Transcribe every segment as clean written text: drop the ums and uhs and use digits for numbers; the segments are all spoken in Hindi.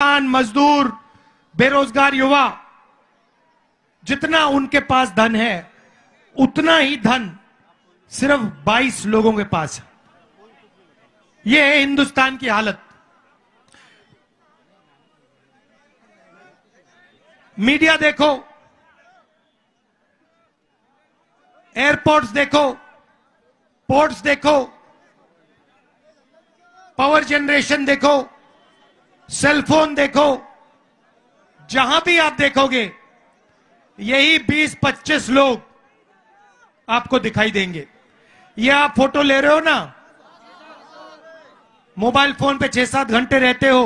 किसान, मजदूर, बेरोजगार युवा, जितना उनके पास धन है उतना ही धन सिर्फ 22 लोगों के पास है। यह है हिंदुस्तान की हालत। मीडिया देखो, एयरपोर्ट्स देखो, पोर्ट्स देखो, पावर जनरेशन देखो, सेलफोन देखो, जहां भी आप देखोगे यही 20-25 लोग आपको दिखाई देंगे। ये आप फोटो ले रहे हो ना, मोबाइल फोन पे 6-7 घंटे रहते हो,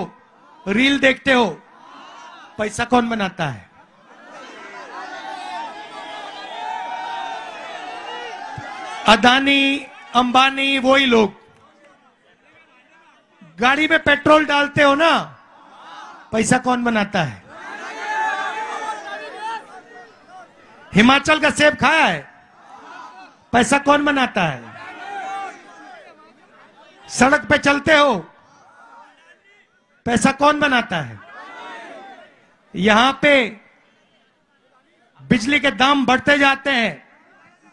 रील देखते हो, पैसा कौन बनाता है? अदानी, अंबानी, वही लोग। गाड़ी में पेट्रोल डालते हो ना, पैसा कौन बनाता है? हिमाचल का सेब खाया है, पैसा कौन बनाता है? सड़क पे चलते हो, पैसा कौन बनाता है? यहां पे बिजली के दाम बढ़ते जाते हैं,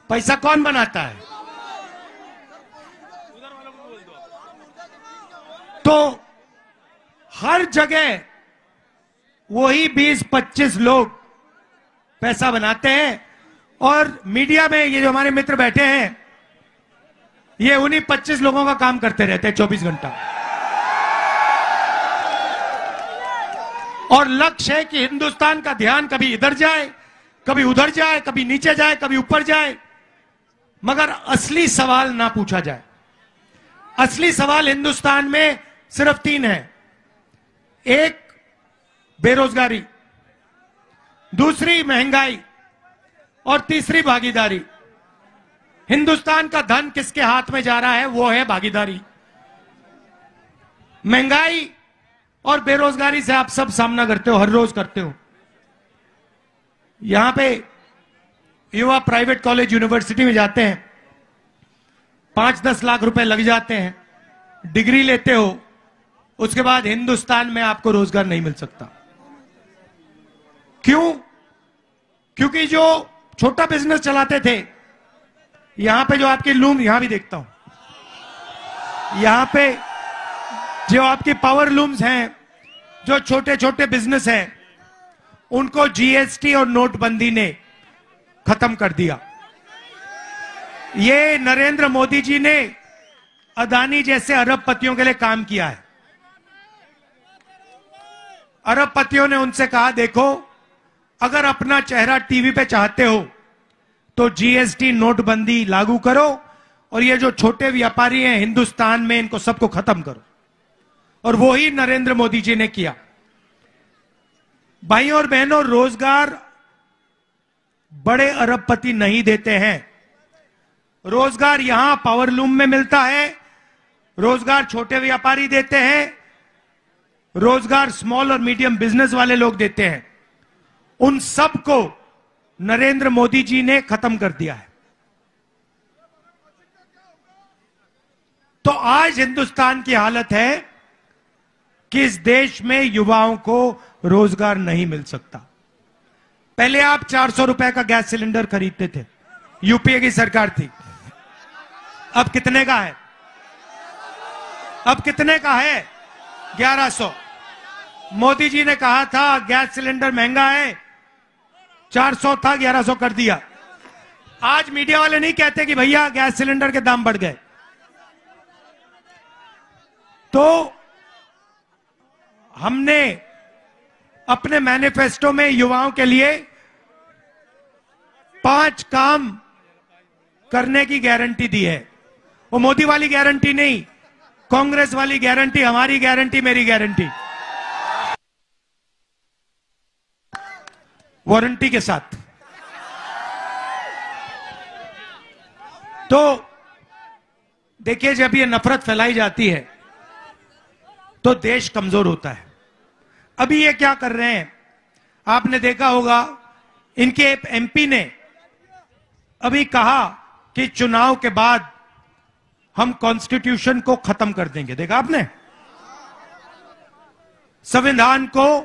पैसा कौन बनाता है? तो हर जगह वही 20-25 लोग पैसा बनाते हैं। और मीडिया में ये जो हमारे मित्र बैठे हैं, ये उन्हीं 25 लोगों का काम करते रहते हैं 24 घंटा। और लक्ष्य है कि हिंदुस्तान का ध्यान कभी इधर जाए, कभी उधर जाए, कभी नीचे जाए, कभी ऊपर जाए, मगर असली सवाल ना पूछा जाए। असली सवाल हिंदुस्तान में सिर्फ 3 है। एक, बेरोजगारी, दूसरी महंगाई, और तीसरी भागीदारी। हिंदुस्तान का धन किसके हाथ में जा रहा है? वो है भागीदारी। महंगाई और बेरोजगारी से आप सब सामना करते हो, हर रोज करते हो। यहां पे युवा प्राइवेट कॉलेज, यूनिवर्सिटी में जाते हैं, 5-10 लाख रुपए लग जाते हैं, डिग्री लेते हो, उसके बाद हिंदुस्तान में आपको रोजगार नहीं मिल सकता। क्यों? क्योंकि जो छोटा बिजनेस चलाते थे, यहां पे जो आपकी लूम, यहां भी देखता हूं, यहां पे जो आपकी पावर लूम्स हैं, जो छोटे छोटे बिजनेस हैं, उनको जीएसटी और नोटबंदी ने खत्म कर दिया। ये नरेंद्र मोदी जी ने अदानी जैसे अरबपतियों के लिए काम किया है। अरबपतियों ने उनसे कहा, देखो अगर अपना चेहरा टीवी पे चाहते हो तो जीएसटी, नोटबंदी लागू करो, और ये जो छोटे व्यापारी हैं हिंदुस्तान में, इनको सबको खत्म करो। और वो ही नरेंद्र मोदी जी ने किया। भाइयों और बहनों, रोजगार बड़े अरबपति नहीं देते हैं। रोजगार यहां पावरलूम में मिलता है, रोजगार छोटे व्यापारी देते हैं, रोजगार स्मॉल और मीडियम बिजनेस वाले लोग देते हैं। उन सब को नरेंद्र मोदी जी ने खत्म कर दिया है। तो आज हिंदुस्तान की हालत है कि इस देश में युवाओं को रोजगार नहीं मिल सकता। पहले आप 400 रुपए का गैस सिलेंडर खरीदते थे, यूपीए की सरकार थी। अब कितने का है? अब कितने का है? 1100। मोदी जी ने कहा था गैस सिलेंडर महंगा है, 400 था, 1100 कर दिया। आज मीडिया वाले नहीं कहते कि भैया गैस सिलेंडर के दाम बढ़ गए। तो हमने अपने मैनिफेस्टो में युवाओं के लिए 5 काम करने की गारंटी दी है। वो मोदी वाली गारंटी नहीं, कांग्रेस वाली गारंटी, हमारी गारंटी, मेरी गारंटी, वारंटी के साथ। तो देखिए, जब ये नफरत फैलाई जाती है तो देश कमजोर होता है। अभी ये क्या कर रहे हैं, आपने देखा होगा, इनके एमपी ने अभी कहा कि चुनाव के बाद हम कॉन्स्टिट्यूशन को खत्म कर देंगे। देखा आपने? संविधान को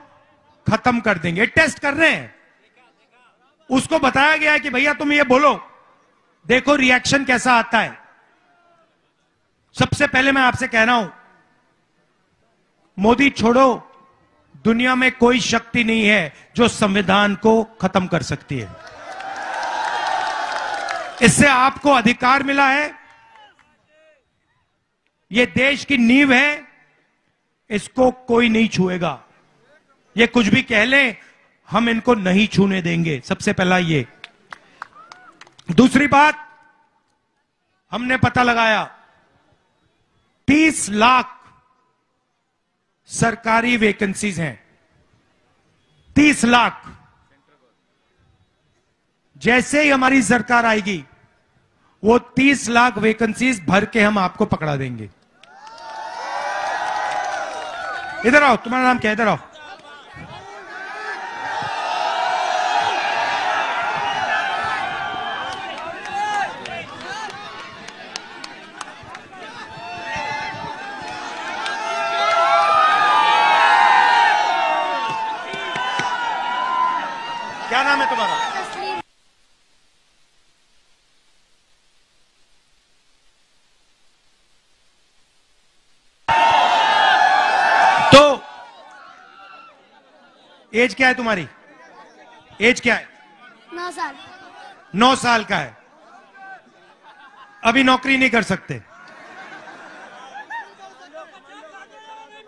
खत्म कर देंगे। टेस्ट कर रहे हैं। उसको बताया गया है कि भैया तुम ये बोलो, देखो रिएक्शन कैसा आता है। सबसे पहले मैं आपसे कह रहा हूं, मोदी छोड़ो, दुनिया में कोई शक्ति नहीं है जो संविधान को खत्म कर सकती है। इससे आपको अधिकार मिला है, यह देश की नींव है, इसको कोई नहीं छुएगा। ये कुछ भी कह लें, हम इनको नहीं छूने देंगे। सबसे पहला ये। दूसरी बात, हमने पता लगाया 30 लाख सरकारी वैकेंसीज हैं। 30 लाख। जैसे ही हमारी सरकार आएगी, वो 30 लाख वैकेंसीज भर के हम आपको पकड़ा देंगे। इधर आओ, तुम्हारा नाम क्या है? इधर आओ। क्या नाम है तुम्हारा? तो एज क्या है तुम्हारी? एज क्या है? 9 साल। 9 साल का है। अभी नौकरी नहीं कर सकते।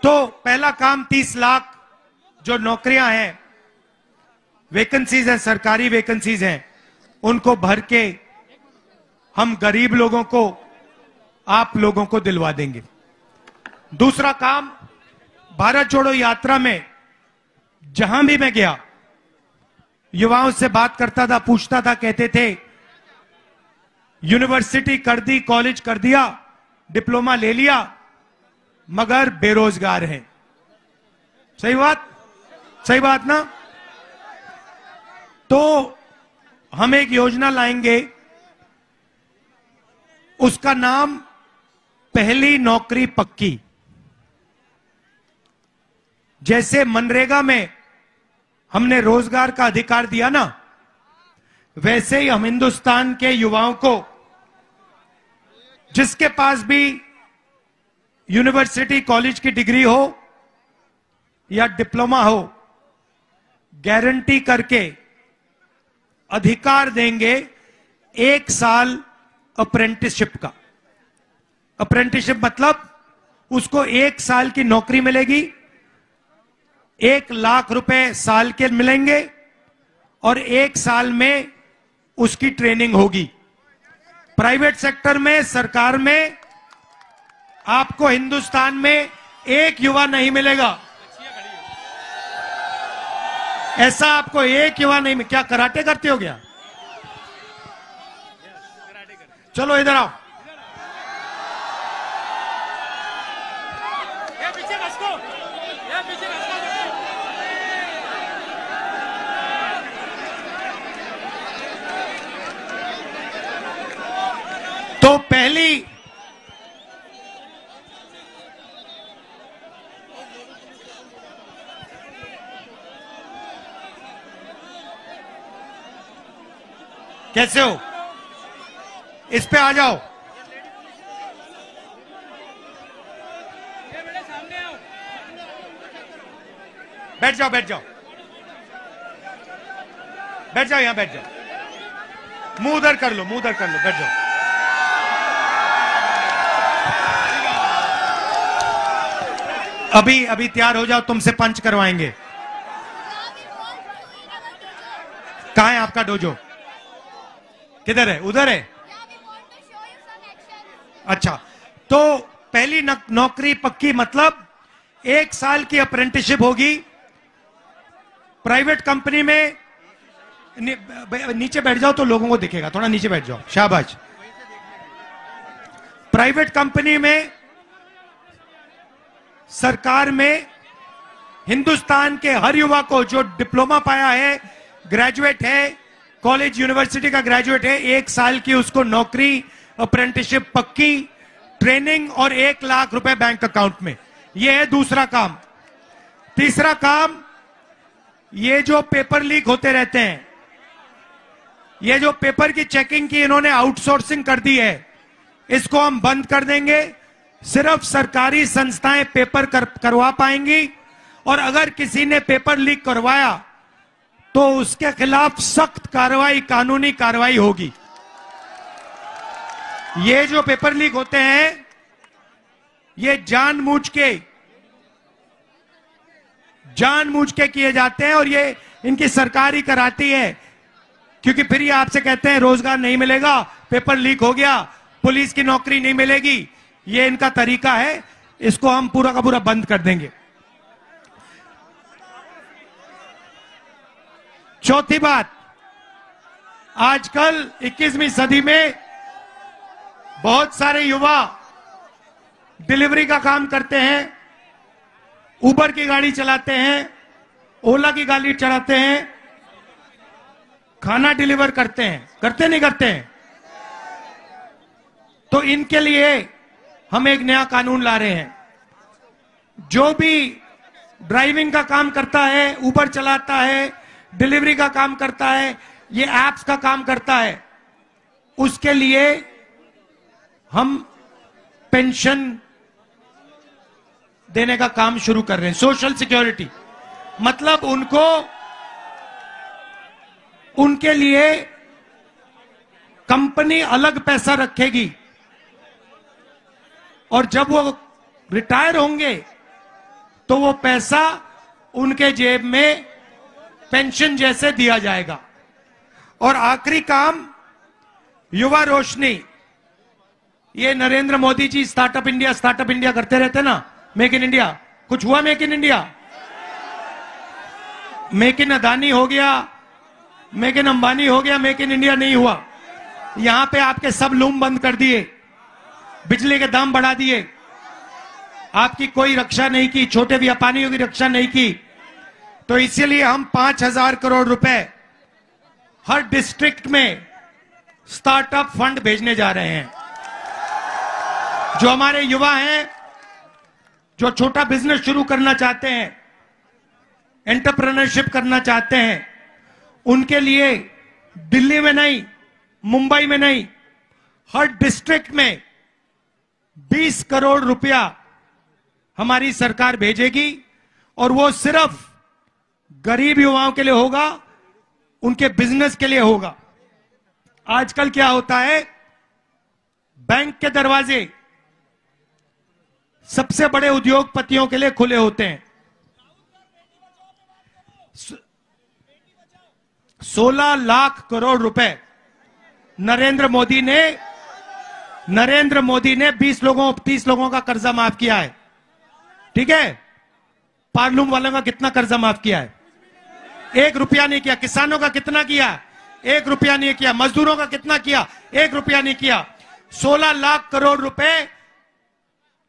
तो पहला काम 30 लाख जो नौकरियां हैं, वैकेंसीज हैं, सरकारी वैकेंसीज हैं, उनको भर के हम गरीब लोगों को, आप लोगों को दिलवा देंगे। दूसरा काम, भारत जोड़ो यात्रा में जहां भी मैं गया, युवाओं से बात करता था, पूछता था, कहते थे यूनिवर्सिटी कर दी, कॉलेज कर दिया, डिप्लोमा ले लिया, मगर बेरोजगार हैं। सही बात? सही बात ना? तो हम एक योजना लाएंगे, उसका नाम पहली नौकरी पक्की। जैसे मनरेगा में हमने रोजगार का अधिकार दिया ना, वैसे ही हम हिंदुस्तान के युवाओं को, जिसके पास भी यूनिवर्सिटी कॉलेज की डिग्री हो या डिप्लोमा हो, गारंटी करके अधिकार देंगे 1 साल अप्रेंटिसशिप का। अप्रेंटिसशिप मतलब उसको 1 साल की नौकरी मिलेगी, 1 लाख रुपए साल के मिलेंगे और 1 साल में उसकी ट्रेनिंग होगी। प्राइवेट सेक्टर में, सरकार में आपको हिंदुस्तान में एक युवा नहीं मिलेगा। ऐसा आपको एक युवा नहीं मिलेगा। क्या कराटे करते हो क्या? चलो इधर आओ। तो पहली कैसे हो? इस पे आ जाओ। बैठ जाओ, बैठ जाओ, बैठ जाओ, यहां बैठ जाओ। मुंह उधर कर लो, मुंह उधर कर लो, बैठ जाओ। अभी अभी तैयार हो जाओ, तुमसे पंच करवाएंगे। कहां है आपका डोजो? किधर है? उधर है। अच्छा, तो पहली नौकरी पक्की मतलब 1 साल की अप्रेंटिसशिप होगी प्राइवेट कंपनी में। नीचे बैठ जाओ तो लोगों को दिखेगा, थोड़ा नीचे बैठ जाओ, शाबाश। प्राइवेट कंपनी में, सरकार में, हिंदुस्तान के हर युवा को जो डिप्लोमा पाया है, ग्रेजुएट है, कॉलेज यूनिवर्सिटी का ग्रेजुएट है, 1 साल की उसको नौकरी, अप्रेंटिसशिप पक्की, ट्रेनिंग और 1 लाख रुपए बैंक अकाउंट में। यह है दूसरा काम। तीसरा काम, ये जो पेपर लीक होते रहते हैं, ये जो पेपर की चेकिंग की इन्होंने आउटसोर्सिंग कर दी है, इसको हम बंद कर देंगे। सिर्फ सरकारी संस्थाएं पेपर करवा पाएंगी, और अगर किसी ने पेपर लीक करवाया तो उसके खिलाफ सख्त कार्रवाई, कानूनी कार्रवाई होगी। ये जो पेपर लीक होते हैं, ये जानबूझ के किए जाते हैं, और ये इनकी सरकार ही कराती है, क्योंकि फिर ये आपसे कहते हैं रोजगार नहीं मिलेगा, पेपर लीक हो गया, पुलिस की नौकरी नहीं मिलेगी। ये इनका तरीका है, इसको हम पूरा का पूरा बंद कर देंगे। चौथी बात, आजकल 21वीं सदी में बहुत सारे युवा डिलीवरी का काम करते हैं, उबर की गाड़ी चलाते हैं, ओला की गाड़ी चलाते हैं, खाना डिलीवर करते हैं, करते नहीं करते हैं? तो इनके लिए हम एक नया कानून ला रहे हैं। जो भी ड्राइविंग का काम करता है, उबर चलाता है, डिलीवरी का काम करता है, ये एप्स का काम करता है, उसके लिए हम पेंशन देने का काम शुरू कर रहे हैं। सोशल सिक्योरिटी मतलब उनके लिए कंपनी अलग पैसा रखेगी, और जब वो रिटायर होंगे तो वो पैसा उनके जेब में पेंशन जैसे दिया जाएगा। और आखिरी काम, युवा रोशनी। ये नरेंद्र मोदी जी स्टार्टअप इंडिया करते रहते ना, मेक इन इंडिया। कुछ हुआ make in India? Make in Adani हो गया, मेक इन अंबानी हो गया, मेक इन इंडिया नहीं हुआ। यहां पे आपके सब लूम बंद कर दिए, बिजली के दाम बढ़ा दिए, आपकी कोई रक्षा नहीं की, छोटे व्यापारियों की रक्षा नहीं की। तो इसीलिए हम 5,000 करोड़ रुपए हर डिस्ट्रिक्ट में स्टार्टअप फंड भेजने जा रहे हैं। जो हमारे युवा हैं, जो छोटा बिजनेस शुरू करना चाहते हैं, एंटरप्रेन्योरशिप करना चाहते हैं, उनके लिए दिल्ली में नहीं, मुंबई में नहीं, हर डिस्ट्रिक्ट में 20 करोड़ रुपया हमारी सरकार भेजेगी, और वो सिर्फ गरीब युवाओं के लिए होगा, उनके बिजनेस के लिए होगा। आजकल क्या होता है, बैंक के दरवाजे सबसे बड़े उद्योगपतियों के लिए खुले होते हैं। 16 लाख करोड़ रुपए नरेंद्र मोदी ने 30 लोगों का कर्जा माफ किया है। ठीक है, पार्लूम वालों का कितना कर्जा माफ किया है? 1 रुपया नहीं किया। किसानों का कितना किया? 1 रुपया नहीं किया। मजदूरों का कितना किया? 1 रुपया नहीं किया। 16 लाख करोड़ रुपए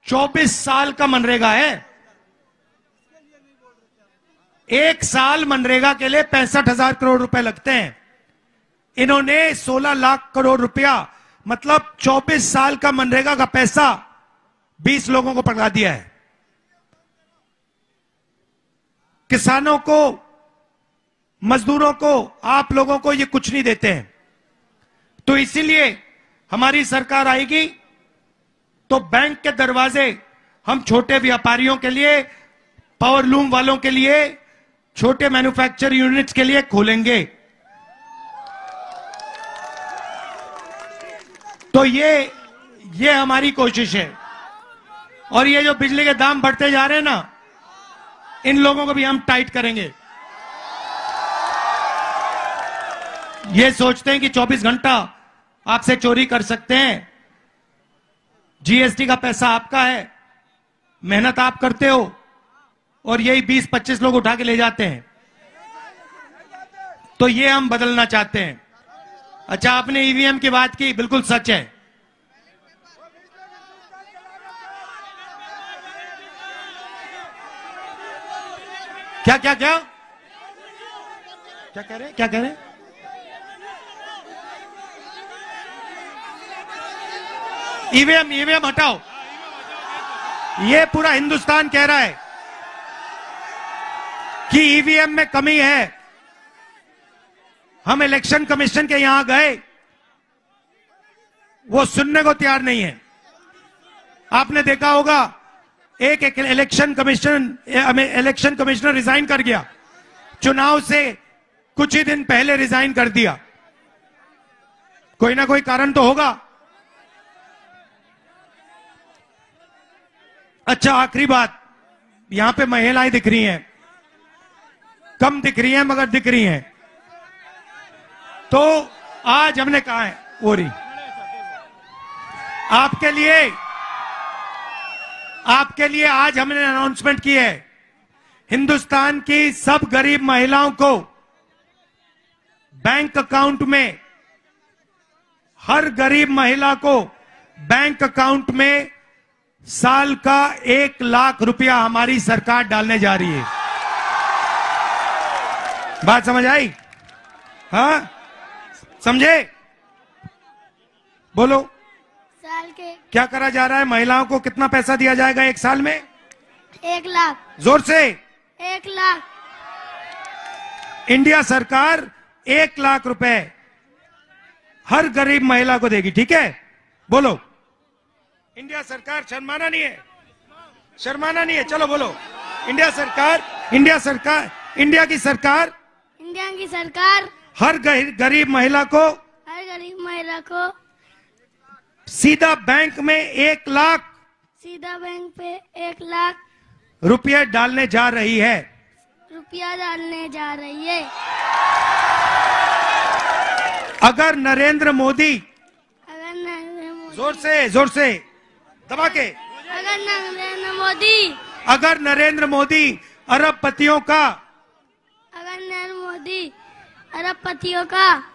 24 साल का मनरेगा है। 1 साल मनरेगा के लिए 65,000 करोड़ रुपए लगते हैं। इन्होंने 16 लाख करोड़ रुपया मतलब 24 साल का मनरेगा का पैसा 20 लोगों को पकड़ा दिया है। किसानों को, मजदूरों को, आप लोगों को ये कुछ नहीं देते हैं। तो इसीलिए हमारी सरकार आएगी तो बैंक के दरवाजे हम छोटे व्यापारियों के लिए, पावरलूम वालों के लिए, छोटे मैन्युफैक्चर यूनिट्स के लिए खोलेंगे। तो ये हमारी कोशिश है। और ये जो बिजली के दाम बढ़ते जा रहे हैं ना, इन लोगों को भी हम टाइट करेंगे। ये सोचते हैं कि 24 घंटा आपसे चोरी कर सकते हैं। जीएसटी का पैसा आपका है, मेहनत आप करते हो, और यही 20-25 लोग उठा के ले जाते हैं। तो ये हम बदलना चाहते हैं। अच्छा, आपने ईवीएम की बात की, बिल्कुल सच है। क्या क्या क्या क्या कह रहे हैं? क्या कह रहे हैं? ईवीएम हटाओ। ये पूरा हिंदुस्तान कह रहा है। कि ईवीएम में कमी है। हम इलेक्शन कमीशन के यहां गए, वो सुनने को तैयार नहीं है। आपने देखा होगा एक इलेक्शन कमिश्नर रिजाइन कर गया, चुनाव से कुछ ही दिन पहले रिजाइन कर दिया। कोई ना कोई कारण तो होगा। अच्छा, आखिरी बात, यहां पे महिलाएं दिख रही हैं, कम दिख रही हैं मगर दिख रही हैं। तो आज हमने कहा है ओरी आपके लिए आज हमने अनाउंसमेंट की है, हिंदुस्तान की सब गरीब महिलाओं को बैंक अकाउंट में, हर गरीब महिला को बैंक अकाउंट में साल का 1 लाख रुपया हमारी सरकार डालने जा रही है। बात समझ आई? हाँ, समझे? बोलो। साल के क्या करा जा रहा है? महिलाओं को कितना पैसा दिया जाएगा 1 साल में? 1 लाख। जोर से। 1 लाख। इंडिया सरकार 1 लाख रुपए हर गरीब महिला को देगी, ठीक है? बोलो। इंडिया सरकार, शर्माना नहीं है, शर्माना नहीं है, चलो बोलो। इंडिया की सरकार हर गरीब महिला को सीधा बैंक में 1 लाख रुपये डालने जा रही है। अगर नरेंद्र मोदी, जोर से दबा के, अगर नरेंद्र मोदी अरबपतियों का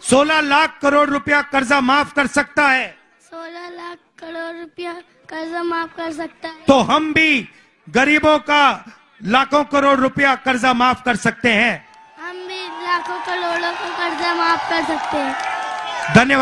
16 लाख करोड़ रुपया कर्जा माफ कर सकता है, 16 लाख करोड़ रुपया कर्जा माफ कर सकता है, तो हम भी गरीबों का लाखों करोड़ रुपया कर्जा माफ कर सकते हैं। हम भी लाखों करोड़ों का कर्जा माफ कर सकते हैं। धन्यवाद।